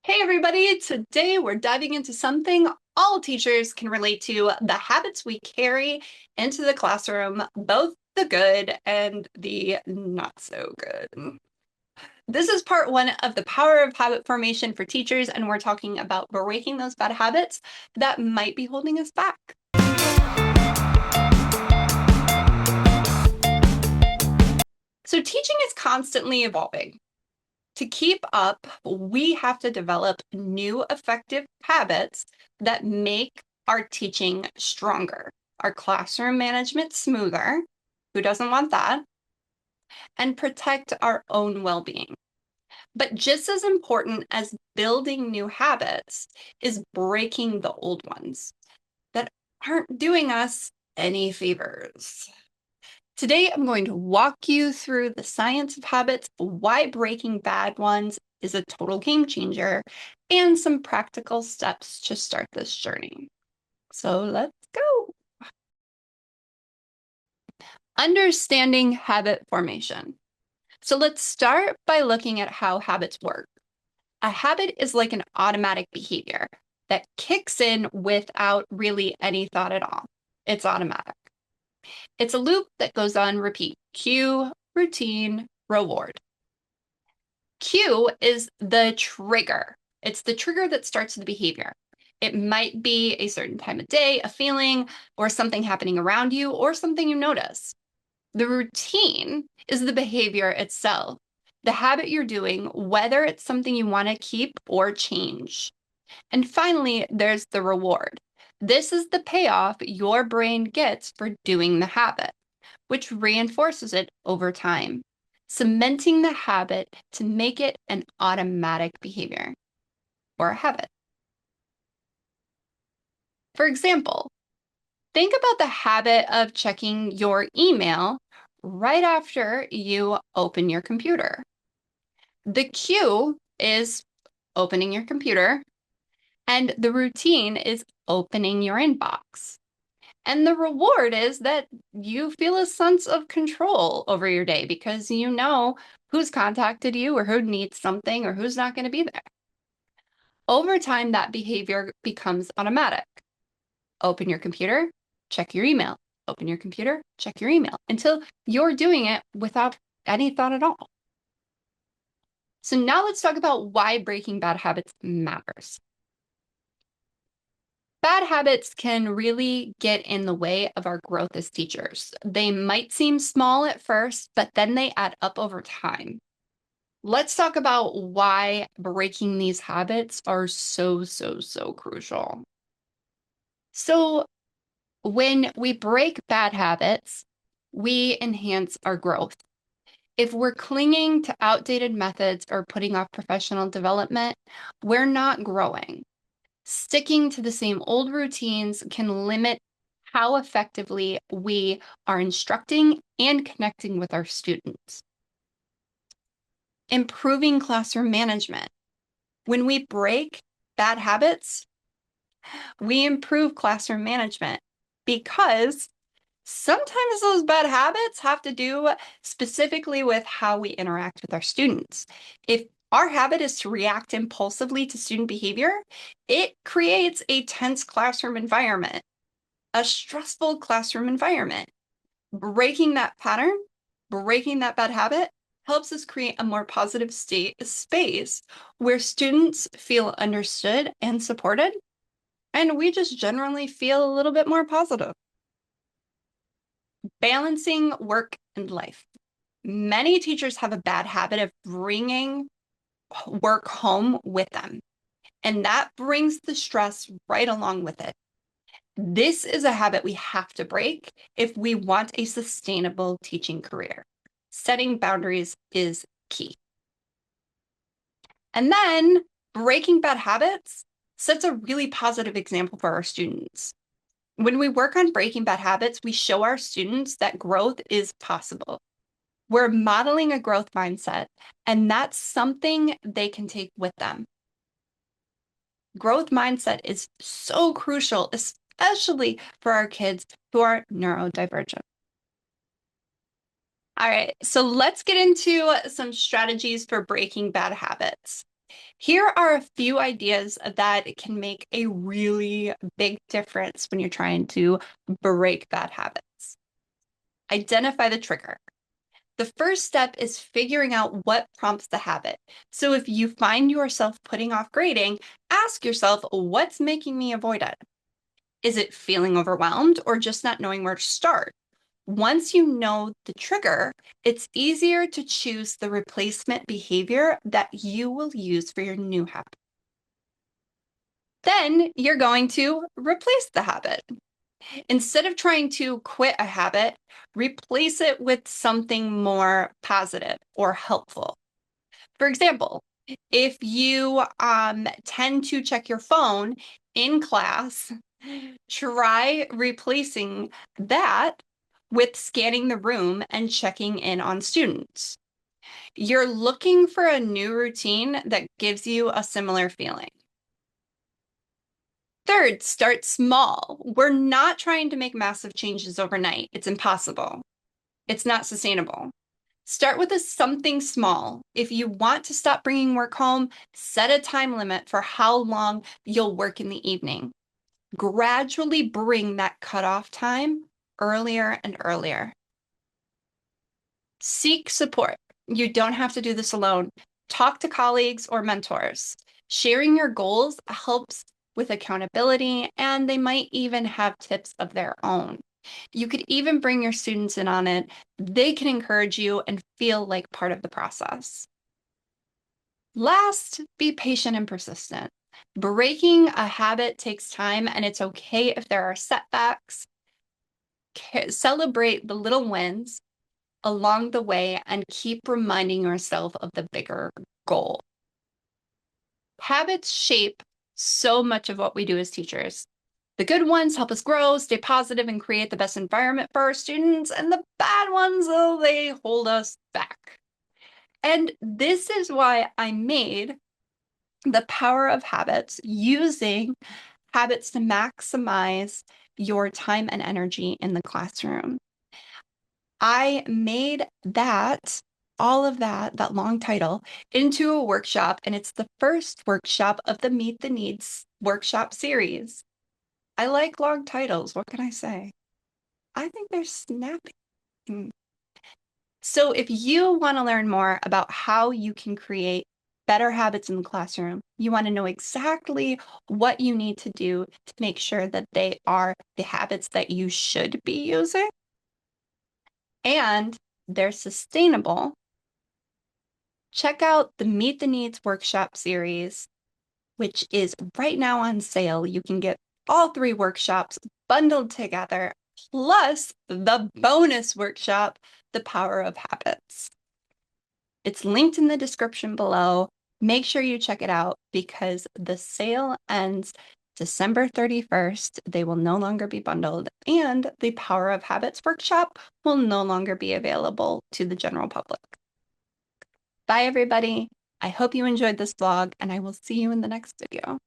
Hey everybody, today we're diving into something all teachers can relate to, the habits we carry into the classroom, both the good and the not so good. This is part one of the power of habit formation for teachers, and we're talking about breaking those bad habits that might be holding us back. So teaching is constantly evolving. To keep up, we have to develop new effective habits that make our teaching stronger, our classroom management smoother, who doesn't want that, and protect our own well-being. But just as important as building new habits is breaking the old ones that aren't doing us any favors. Today, I'm going to walk you through the science of habits, why breaking bad ones is a total game changer, and some practical steps to start this journey. So let's go. Understanding habit formation. So let's start by looking at how habits work. A habit is like an automatic behavior that kicks in without really any thought at all. It's automatic. It's a loop that goes on repeat. Cue, routine, reward. Cue is the trigger. It's the trigger that starts the behavior. It might be a certain time of day, a feeling, or something happening around you, or something you notice. The routine is the behavior itself, the habit you're doing, whether it's something you want to keep or change. And finally, there's the reward. This is the payoff your brain gets for doing the habit, which reinforces it over time, cementing the habit to make it an automatic behavior or a habit. For example, think about the habit of checking your email right after you open your computer. The cue is opening your computer, and the routine is opening your inbox. And the reward is that you feel a sense of control over your day because you know who's contacted you or who needs something or who's not going to be there. Over time, that behavior becomes automatic. Open your computer, check your email. Open your computer, check your email until you're doing it without any thought at all. So now let's talk about why breaking bad habits matters. Bad habits can really get in the way of our growth as teachers. They might seem small at first, but then they add up over time. Let's talk about why breaking these habits are so crucial. So, when we break bad habits, we enhance our growth. If we're clinging to outdated methods or putting off professional development, we're not growing. Sticking to the same old routines can limit how effectively we are instructing and connecting with our students. Improving classroom management. When we break bad habits, we improve classroom management because sometimes those bad habits have to do specifically with how we interact with our students. If our habit is to react impulsively to student behavior, it creates a tense classroom environment, a stressful classroom environment. Breaking that pattern, breaking that bad habit, helps us create a more positive space where students feel understood and supported, and we just generally feel a little bit more positive. Balancing work and life. Many teachers have a bad habit of bringing work home with them, and that brings the stress right along with it. This is a habit we have to break if we want a sustainable teaching career. Setting boundaries is key. And then breaking bad habits sets a really positive example for our students. When we work on breaking bad habits, we show our students that growth is possible. We're modeling a growth mindset, and that's something they can take with them. Growth mindset is so crucial, especially for our kids who are neurodivergent. All right, so let's get into some strategies for breaking bad habits. Here are a few ideas that can make a really big difference when you're trying to break bad habits. Identify the trigger. The first step is figuring out what prompts the habit. So if you find yourself putting off grading, ask yourself, what's making me avoid it? Is it feeling overwhelmed or just not knowing where to start? Once you know the trigger, it's easier to choose the replacement behavior that you will use for your new habit. Then you're going to replace the habit. Instead of trying to quit a habit, replace it with something more positive or helpful. For example, if you tend to check your phone in class, try replacing that with scanning the room and checking in on students. You're looking for a new routine that gives you a similar feeling. Third, start small. We're not trying to make massive changes overnight. It's impossible. It's not sustainable. Start with something small. If you want to stop bringing work home, set a time limit for how long you'll work in the evening. Gradually bring that cutoff time earlier and earlier. Seek support. You don't have to do this alone. Talk to colleagues or mentors. Sharing your goals helps with accountability, and they might even have tips of their own. You could even bring your students in on it. They can encourage you and feel like part of the process. Last, be patient and persistent. Breaking a habit takes time, and it's okay if there are setbacks. Celebrate the little wins along the way and keep reminding yourself of the bigger goal. Habits shape so much of what we do as teachers. The good ones help us grow, stay positive, and create the best environment for our students. And the bad ones, oh, they hold us back. And this is why I made the power of habits, using habits to maximize your time and energy in the classroom. I made all of that long title, into a workshop, and it's the first workshop of the Meet the Needs workshop series. I like long titles. What can I say? I think they're snappy. So if you want to learn more about how you can create better habits in the classroom, you want to know exactly what you need to do to make sure that they are the habits that you should be using and they're sustainable, check out the Meet the Needs workshop series, which is right now on sale. You can get all 3 workshops bundled together, plus the bonus workshop, The Power of Habits. It's linked in the description below. Make sure you check it out because the sale ends December 31st. They will no longer be bundled, and the Power of Habits workshop will no longer be available to the general public. Bye, everybody. I hope you enjoyed this vlog, and I will see you in the next video.